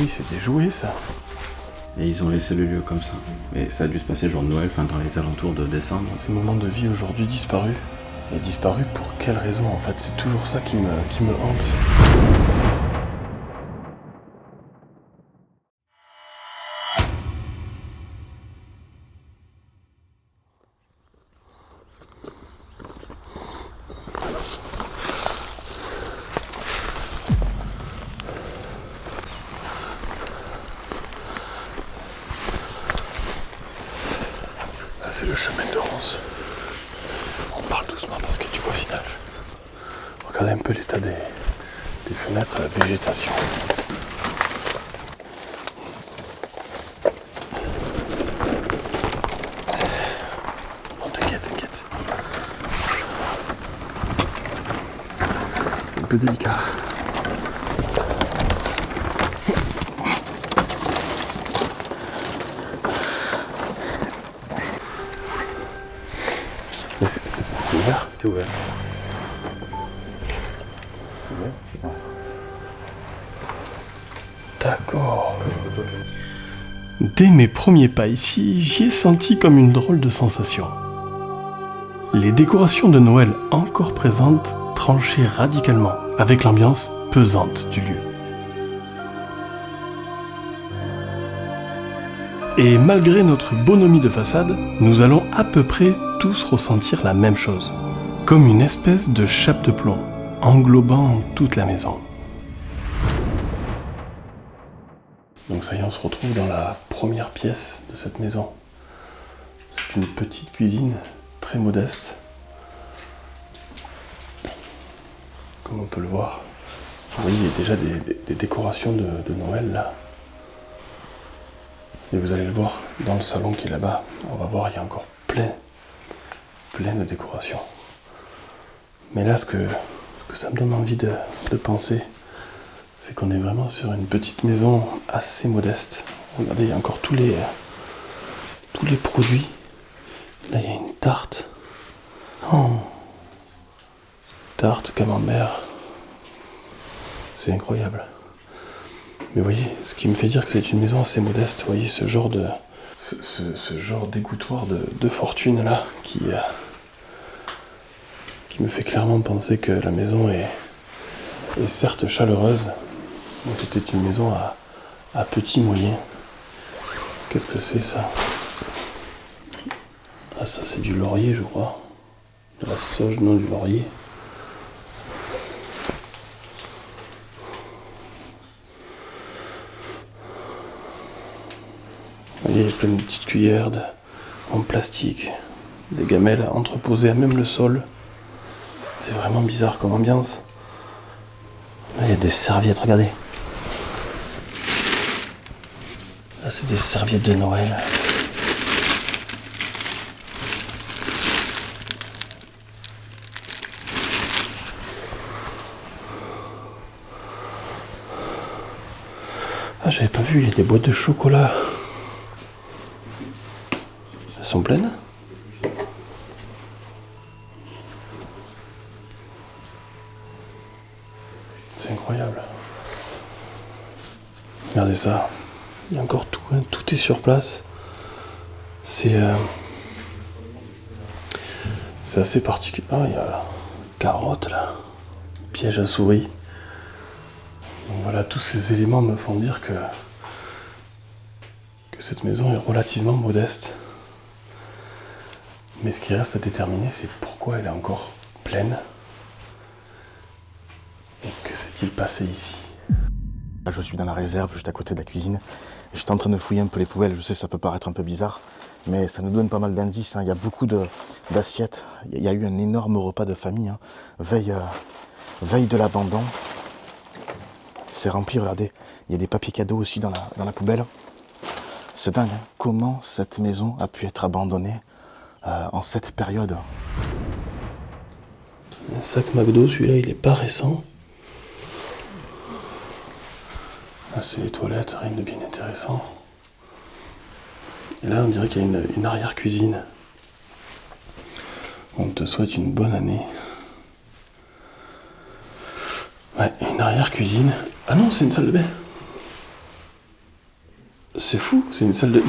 oui, c'est des jouets ça. Et ils ont laissé le lieu comme ça. Et ça a dû se passer le jour de Noël, enfin dans les alentours de décembre. Ces moments de vie aujourd'hui disparus. Et disparus pour quelle raison en fait? C'est toujours ça qui me hante. C'est le chemin de Ronce. On parle doucement parce qu'il y a du voisinage. Regardez un peu l'état des fenêtres, la végétation. Non, t'inquiète. C'est un peu délicat. Mais c'est ouvert. C'est ouvert. D'accord. Dès mes premiers pas ici, j'y ai senti comme une drôle de sensation. Les décorations de Noël encore présentes tranchaient radicalement avec l'ambiance pesante du lieu. Et malgré notre bonhomie de façade, nous allons à peu près tous ressentir la même chose, comme une espèce de chape de plomb, englobant toute la maison. Donc ça y est, on se retrouve dans la première pièce de cette maison. C'est une petite cuisine, très modeste. Comme on peut le voir. Oui, il y a déjà des décorations de Noël là. Et vous allez le voir dans le salon qui est là-bas. On va voir, il y a encore plein de décorations. Mais là, ce que ça me donne envie de penser, c'est qu'on est vraiment sur une petite maison assez modeste. Regardez, il y a encore tous les produits. Là, il y a une tarte. Oh. Tarte, camembert. C'est incroyable. Mais vous voyez, ce qui me fait dire que c'est une maison assez modeste, vous voyez, ce genre d'égouttoir de fortune là, qui me fait clairement penser que la maison est certes chaleureuse, mais c'était une maison à petits moyens. Qu'est-ce que c'est ça? Ah, ça c'est du laurier, je crois. De la sauge, non, du laurier. Vous voyez, il y a plein de petites cuillères en plastique, des gamelles entreposées à même le sol. C'est vraiment bizarre comme ambiance. Là, il y a des serviettes, regardez. Là, c'est des serviettes de Noël. Ah, j'avais pas vu, il y a des boîtes de chocolat. Elles sont pleines? C'est incroyable. Regardez ça. Il y a encore tout, hein. Tout est sur place. C'est assez particulier. Ah, il y a carottes là. Piège à souris. Donc voilà, tous ces éléments me font dire que cette maison est relativement modeste. Mais ce qui reste à déterminer, c'est pourquoi elle est encore pleine. Et que s'est-il passé ici? Là, je suis dans la réserve, juste à côté de la cuisine. J'étais en train de fouiller un peu les poubelles. Je sais, ça peut paraître un peu bizarre, mais ça nous donne pas mal d'indices. Il y a beaucoup d'assiettes. Il y a eu un énorme repas de famille, hein. Veille de l'abandon. C'est rempli, regardez. Il y a des papiers cadeaux aussi dans la poubelle. C'est dingue, hein. Comment cette maison a pu être abandonnée en cette période? Un sac McDo, celui-là, il est pas récent. Là, c'est les toilettes, rien de bien intéressant. Et là, on dirait qu'il y a une arrière-cuisine. On te souhaite une bonne année. Ouais, une arrière-cuisine. Ah non, c'est une salle de bain. c'est fou, c'est une salle de...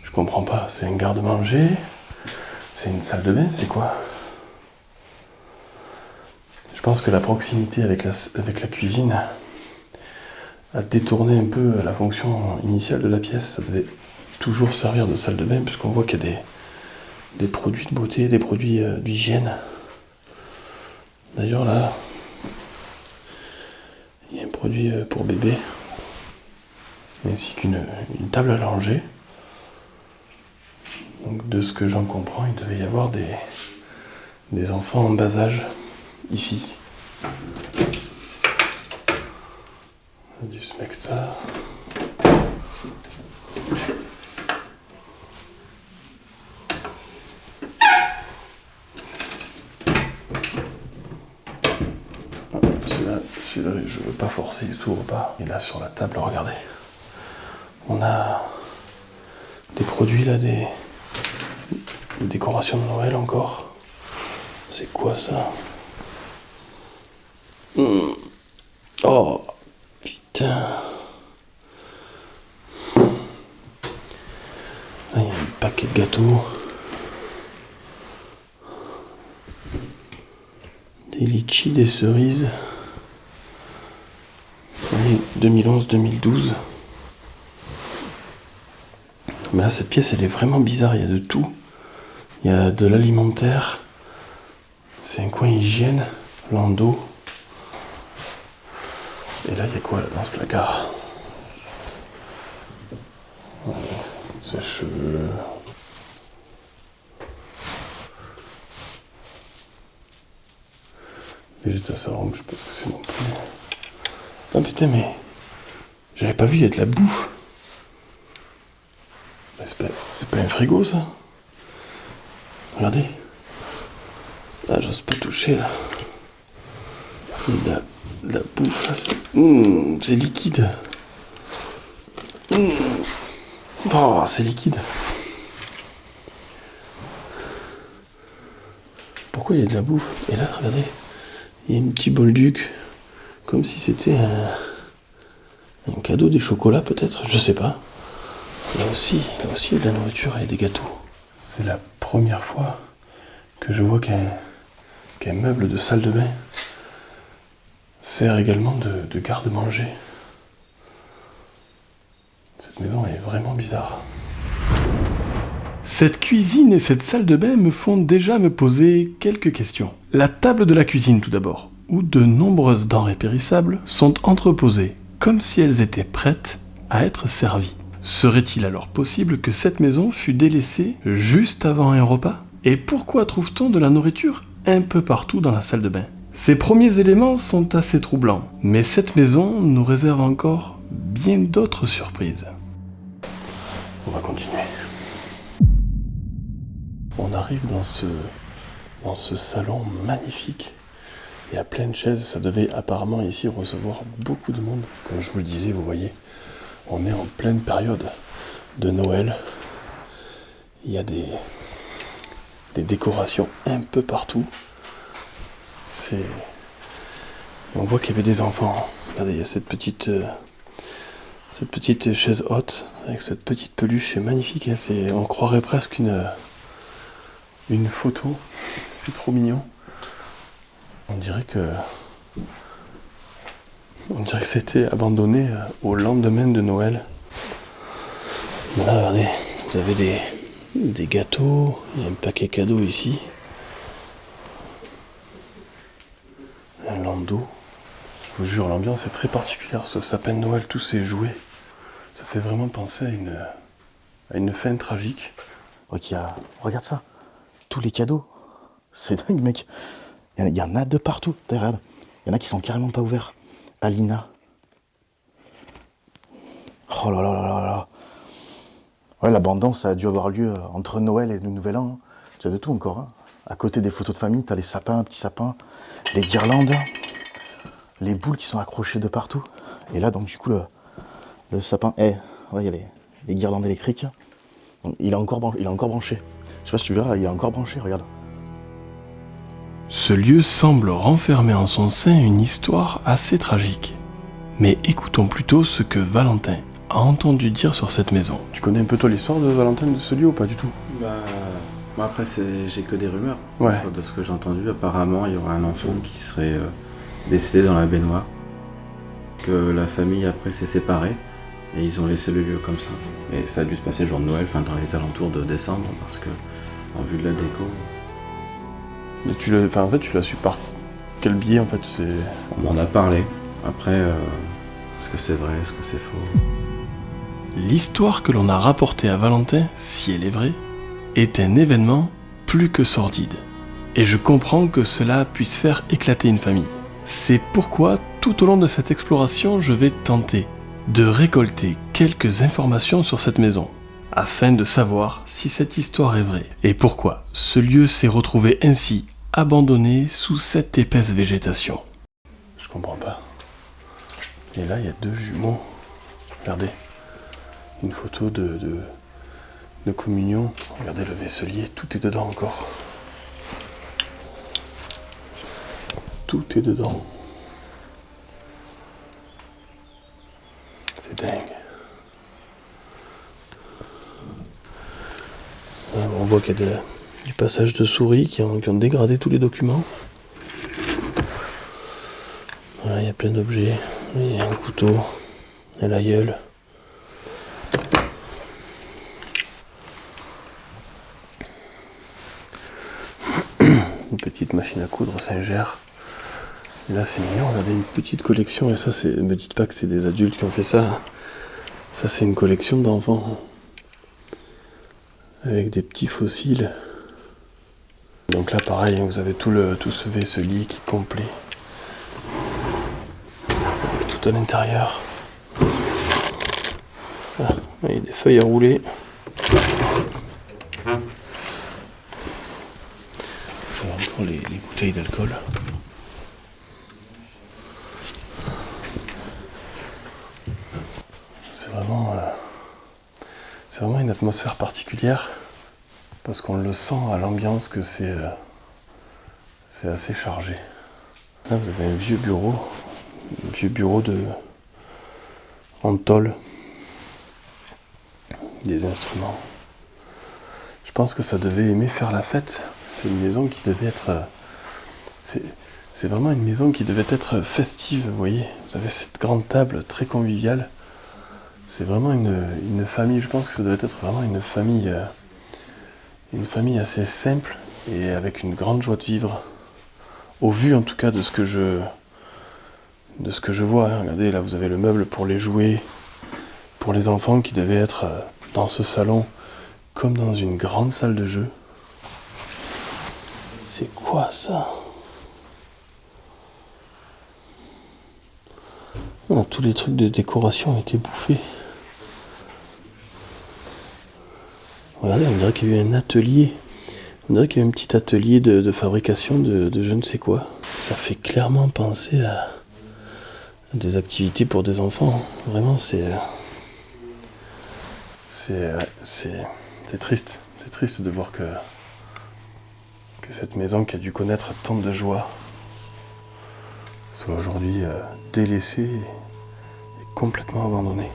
Je comprends pas, c'est un garde-manger, c'est une salle de bain, c'est quoi? Je pense que la proximité avec la cuisine a détourné un peu la fonction initiale de la pièce. Ça devait toujours servir de salle de bain, puisqu'on voit qu'il y a des produits de beauté, des produits d'hygiène. D'ailleurs là, il y a un produit pour bébé, ainsi qu'une table à langer. Donc de ce que j'en comprends, il devait y avoir des enfants en bas âge ici. Du smecta. Celui-là, je veux pas forcer, il s'ouvre pas. Et là sur la table, regardez. On a des produits là, des décorations de Noël encore. C'est quoi ça? Oh putain. Là il y a un paquet de gâteaux. Des litchis, des cerises. 2011-2012. Mais là cette pièce elle est vraiment bizarre, il y a de tout. Il y a de l'alimentaire. C'est un coin hygiène, landau. Et là il y a quoi là, dans ce placard? Sèche-cheveux. Végétasarum, je sais pas ce que c'est non plus. Ah putain mais j'avais pas vu, il y a de la bouffe. C'est pas un frigo ça? Regardez. Ah j'ose pas toucher là. Il y a de la bouffe là. C'est liquide. Oh c'est liquide. Pourquoi il y a de la bouffe? Et là regardez. Il y a un petit bol duc. Comme si c'était un cadeau, des chocolats peut-être, je sais pas. Là aussi, il y a de la nourriture et des gâteaux. C'est la première fois que je vois qu'un meuble de salle de bain sert également de garde-manger. Cette maison est vraiment bizarre. Cette cuisine et cette salle de bain me font déjà me poser quelques questions. La table de la cuisine tout d'abord, où de nombreuses denrées périssables sont entreposées, comme si elles étaient prêtes à être servies. Serait-il alors possible que cette maison fût délaissée juste avant un repas? Et pourquoi trouve-t-on de la nourriture un peu partout dans la salle de bain? Ces premiers éléments sont assez troublants, mais cette maison nous réserve encore bien d'autres surprises. On va continuer. On arrive dans ce salon magnifique. Il y a plein de chaises, ça devait apparemment ici recevoir beaucoup de monde. Comme je vous le disais, vous voyez, on est en pleine période de Noël. Il y a des décorations un peu partout. On voit qu'il y avait des enfants. Regardez, il y a cette petite chaise haute avec cette petite peluche, c'est magnifique. Hein, on croirait presque une photo. C'est trop mignon. On dirait que c'était abandonné au lendemain de Noël. Voilà, regardez, vous avez des gâteaux, il y a un paquet cadeau ici. Un landau. Je vous jure, l'ambiance est très particulière. Ce sapin de Noël, tous ces jouets, ça fait vraiment penser à une fin tragique. Regarde ça, tous les cadeaux. C'est dingue, mec. Il y en a de partout. Regarde, il y en a qui sont carrément pas ouverts. Alina. Oh là là là là là. Ouais, l'abondance, ça a dû avoir lieu entre Noël et le Nouvel An. Tu as de tout encore. Hein. À côté des photos de famille, t'as les sapins, petits sapins, les guirlandes, les boules qui sont accrochées de partout. Et là, donc du coup, le sapin, ouais, il y a les guirlandes électriques. Donc, il est encore branché. Je sais pas si tu verras, il est encore branché, regarde. Ce lieu semble renfermer en son sein une histoire assez tragique. Mais écoutons plutôt ce que Valentin, a entendu dire sur cette maison. Tu connais un peu toi l'histoire de Valentin de ce lieu ou pas du tout? Moi après j'ai que des rumeurs. Ouais. De ce que j'ai entendu, apparemment il y aurait un enfant qui serait décédé dans la baignoire. Que la famille après s'est séparée et ils ont laissé le lieu comme ça. Et ça a dû se passer le jour de Noël, enfin dans les alentours de décembre, parce que en vue de la déco. Mais tu l'as su par quel biais en fait? On m'en a parlé. Après, est-ce que c'est vrai, est-ce que c'est faux? L'histoire que l'on a rapportée à Valentin, si elle est vraie, est un événement plus que sordide. Et je comprends que cela puisse faire éclater une famille. C'est pourquoi, tout au long de cette exploration, je vais tenter de récolter quelques informations sur cette maison, afin de savoir si cette histoire est vraie, et pourquoi ce lieu s'est retrouvé ainsi abandonné sous cette épaisse végétation. Je comprends pas. Et là, il y a 2 jumeaux. Regardez. Une photo de communion. Regardez le vaisselier, tout est dedans encore. Tout est dedans. C'est dingue. On voit qu'il y a du passage de souris qui ont dégradé tous les documents. Voilà, il y a plein d'objets. Il y a un couteau, un aïeul. Une petite machine à coudre Singer. Et là c'est mignon, on avait une petite collection, et ça c'est. Ne me dites pas que c'est des adultes qui ont fait ça. Ça c'est une collection d'enfants. Avec des petits fossiles. Donc là pareil, vous avez tout ce vaisselier qui est complet. Avec tout à l'intérieur. Ah, il y a des feuilles à rouler. Ça va encore les bouteilles d'alcool. C'est vraiment une atmosphère particulière parce qu'on le sent à l'ambiance que c'est assez chargé. Là vous avez un vieux bureau en tôle, des instruments. Je pense que ça devait aimer faire la fête. C'est une maison qui devait être... C'est vraiment une maison qui devait être festive, vous voyez. Vous avez cette grande table très conviviale. C'est vraiment une famille, je pense que ça devait être vraiment une famille assez simple et avec une grande joie de vivre. Au vu en tout cas de ce que je vois. Hein. Regardez, là vous avez le meuble pour les jouets, pour les enfants qui devait être dans ce salon comme dans une grande salle de jeu. C'est quoi ça? Oh, tous les trucs de décoration ont été bouffés. Regardez, on dirait qu'il y a eu un atelier. On dirait qu'il y a eu un petit atelier de fabrication de je ne sais quoi. Ça fait clairement penser à des activités pour des enfants. Vraiment, c'est triste. C'est triste de voir que cette maison qui a dû connaître tant de joie soit aujourd'hui délaissée et complètement abandonnée.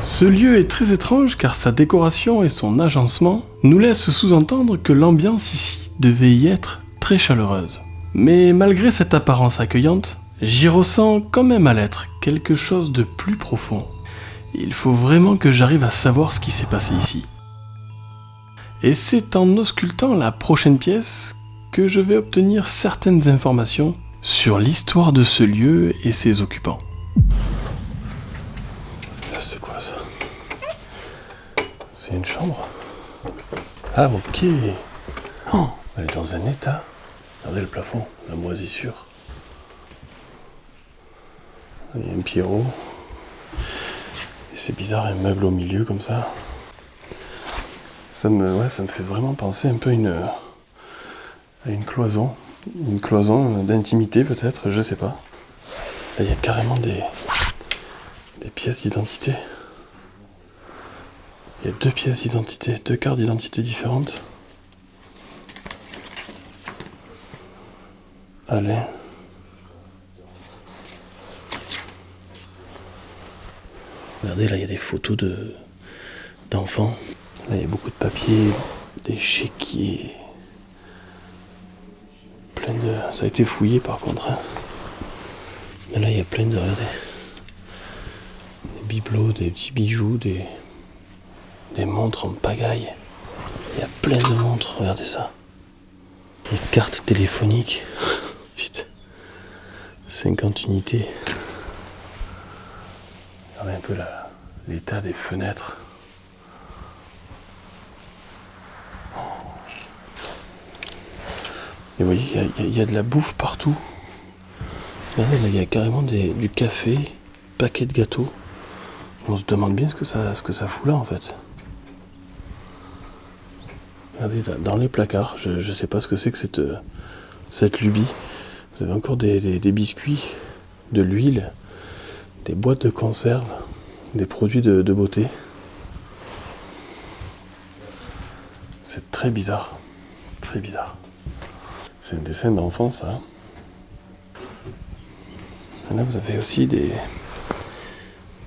Ce lieu est très étrange car sa décoration et son agencement nous laissent sous-entendre que l'ambiance ici devait y être très chaleureuse. Mais malgré cette apparence accueillante, j'y ressens comme un mal-être, quelque chose de plus profond. Il faut vraiment que j'arrive à savoir ce qui s'est passé ici. Et c'est en auscultant la prochaine pièce que je vais obtenir certaines informations sur l'histoire de ce lieu et ses occupants. Là, c'est quoi ça? C'est une chambre? Ah, ok. Oh, elle est dans un état. Regardez le plafond, la moisissure. Il y a un Pierrot. Et c'est bizarre, un meuble au milieu comme ça. Ça me fait vraiment penser un peu à une cloison. Une cloison d'intimité peut-être, je sais pas. Là, il y a carrément des pièces d'identité. Il y a 2 pièces d'identité, 2 cartes d'identité différentes. Alain. Regardez, là, il y a des photos d'enfants. Là, il y a beaucoup de papiers, des chéquiers. Ça a été fouillé par contre. Hein. Mais là, il y a plein de... Regardez. Des bibelots, des petits bijoux, des montres en pagaille. Il y a plein de montres, regardez ça. Des cartes téléphoniques. Putain. 50 unités. Regardez un peu l'état des fenêtres. Et vous voyez, il y a de la bouffe partout. Regardez, là, il y a carrément du café, paquet de gâteaux. On se demande bien ce que ça fout là en fait. Regardez, dans les placards, je ne sais pas ce que c'est que cette lubie. Vous avez encore des biscuits, de l'huile, des boîtes de conserve, des produits de beauté. C'est très bizarre. Très bizarre. C'est un dessin d'enfant, ça. Et là, vous avez aussi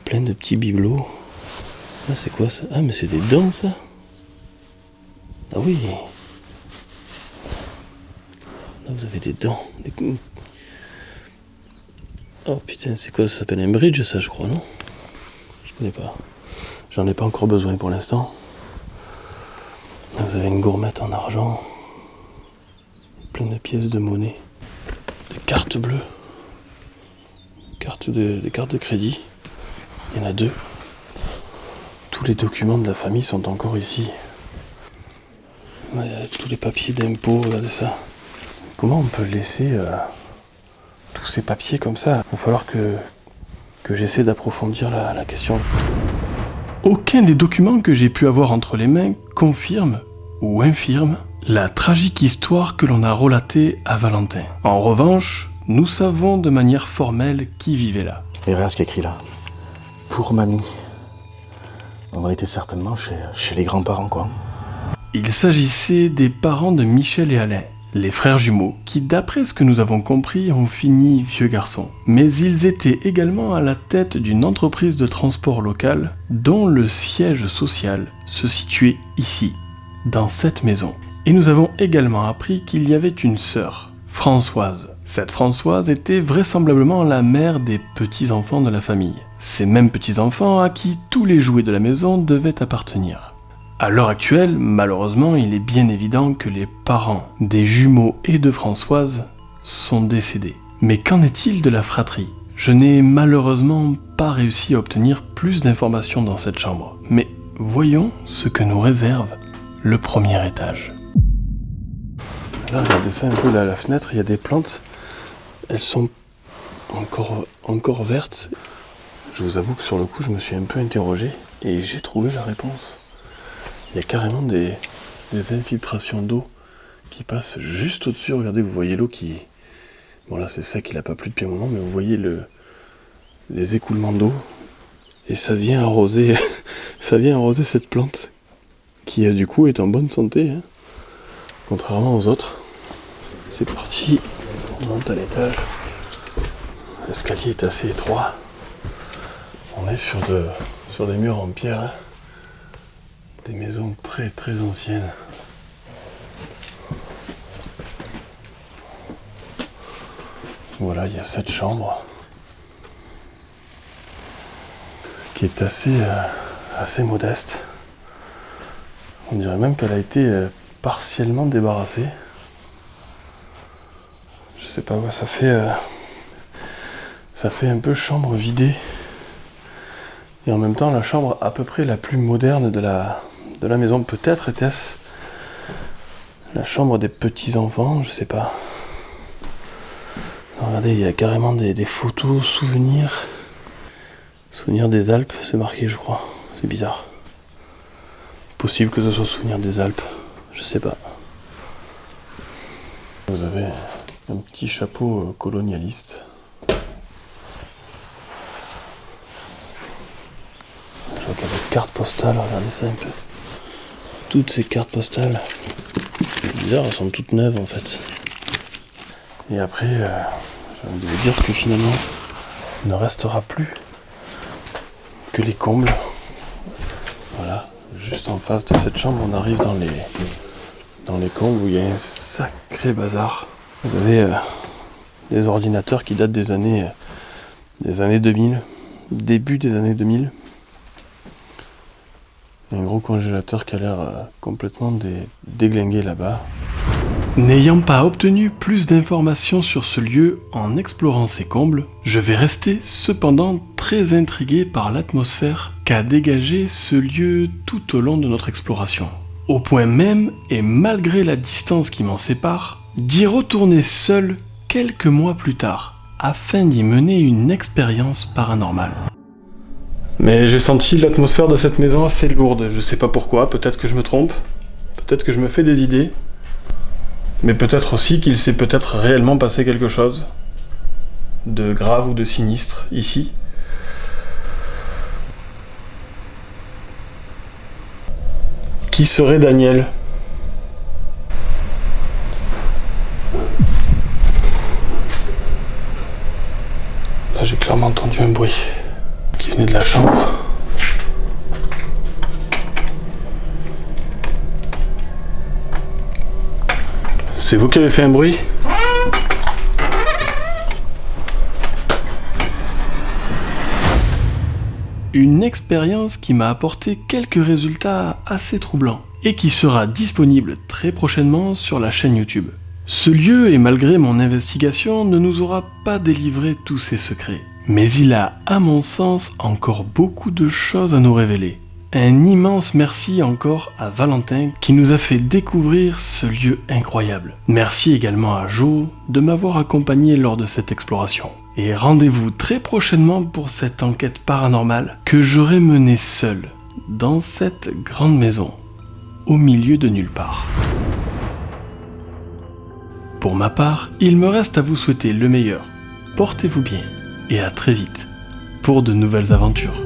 plein de petits bibelots. Ah, c'est quoi ça? Ah, mais c'est des dents, ça? Ah oui. Là, vous avez des dents. Oh putain, c'est quoi? Ça s'appelle un bridge, ça, je crois, non? Je connais pas. J'en ai pas encore besoin pour l'instant. Là, vous avez une gourmette en argent. Plein de pièces de monnaie. Des cartes bleues. Des cartes de crédit. Il y en a 2. Tous les documents de la famille sont encore ici. Là, il y a tous les papiers d'impôts, regardez ça. Comment on peut laisser tous ces papiers comme ça? Il va falloir que j'essaie d'approfondir la question. Aucun des documents que j'ai pu avoir entre les mains confirme ou infirme la tragique histoire que l'on a relatée à Valentin. En revanche, nous savons de manière formelle qui vivait là. Et regarde ce qu'il y a écrit là. Pour mamie. On était certainement chez les grands-parents, quoi. Il s'agissait des parents de Michel et Alain, les frères jumeaux, qui d'après ce que nous avons compris ont fini vieux garçons. Mais ils étaient également à la tête d'une entreprise de transport local dont le siège social se situait ici, dans cette maison. Et nous avons également appris qu'il y avait une sœur, Françoise. Cette Françoise était vraisemblablement la mère des petits-enfants de la famille. Ces mêmes petits-enfants à qui tous les jouets de la maison devaient appartenir. À l'heure actuelle, malheureusement, il est bien évident que les parents des jumeaux et de Françoise sont décédés. Mais qu'en est-il de la fratrie? Je n'ai malheureusement pas réussi à obtenir plus d'informations dans cette chambre. Mais voyons ce que nous réserve le premier étage. Là, regardez ça un peu, là, à la fenêtre, il y a des plantes. Elles sont encore vertes. Je vous avoue que sur le coup, je me suis un peu interrogé et j'ai trouvé la réponse. Il y a carrément des infiltrations d'eau qui passent juste au-dessus. Regardez, vous voyez l'eau qui... Bon là, c'est sec, il n'a pas plu depuis un moment, mais vous voyez les écoulements d'eau. Et ça vient arroser, cette plante qui, du coup, est en bonne santé, hein, contrairement aux autres. C'est parti, on monte à l'étage. L'escalier est assez étroit. On est sur des murs en pierre, hein. Des maisons très très anciennes. Voilà, il y a cette chambre qui est assez modeste. On dirait même qu'elle a été partiellement débarrassée. Je sais pas, ça fait un peu chambre vidée. Et en même temps, la chambre à peu près la plus moderne de la maison. Peut-être était-ce la chambre des petits-enfants, je sais pas. Alors, regardez, il y a carrément des photos, souvenirs. Souvenirs des Alpes, c'est marqué, je crois. C'est bizarre. Possible que ce soit souvenir des Alpes, je sais pas. Vous avez un petit chapeau colonialiste. Je vois qu'il y a des cartes postales, regardez ça un peu. Toutes ces cartes postales. C'est bizarre, elles sont toutes neuves en fait. Et après, j'ai envie de vous dire que finalement, il ne restera plus que les combles. Voilà, juste en face de cette chambre, on arrive dans les combles où il y a un sacré bazar. Vous avez des ordinateurs qui datent des années 2000, début des années 2000. Il y a un gros congélateur qui a l'air complètement déglingué là-bas. N'ayant pas obtenu plus d'informations sur ce lieu en explorant ses combles, je vais rester cependant très intrigué par l'atmosphère qu'a dégagé ce lieu tout au long de notre exploration. Au point même, et malgré la distance qui m'en sépare, d'y retourner seul quelques mois plus tard, afin d'y mener une expérience paranormale. Mais j'ai senti l'atmosphère de cette maison assez lourde, je sais pas pourquoi, peut-être que je me trompe, peut-être que je me fais des idées. Mais peut-être aussi qu'il s'est peut-être réellement passé quelque chose de grave ou de sinistre ici. Qui serait Daniel ? Là, j'ai clairement entendu un bruit qui venait de la chambre. C'est vous qui avez fait un bruit ? Une expérience qui m'a apporté quelques résultats assez troublants et qui sera disponible très prochainement sur la chaîne YouTube. Ce lieu, et malgré mon investigation, ne nous aura pas délivré tous ses secrets. Mais il a, à mon sens, encore beaucoup de choses à nous révéler. Un immense merci encore à Valentin qui nous a fait découvrir ce lieu incroyable. Merci également à Jo de m'avoir accompagné lors de cette exploration. Et rendez-vous très prochainement pour cette enquête paranormale que j'aurai menée seul dans cette grande maison, au milieu de nulle part. Pour ma part, il me reste à vous souhaiter le meilleur. Portez-vous bien et à très vite pour de nouvelles aventures.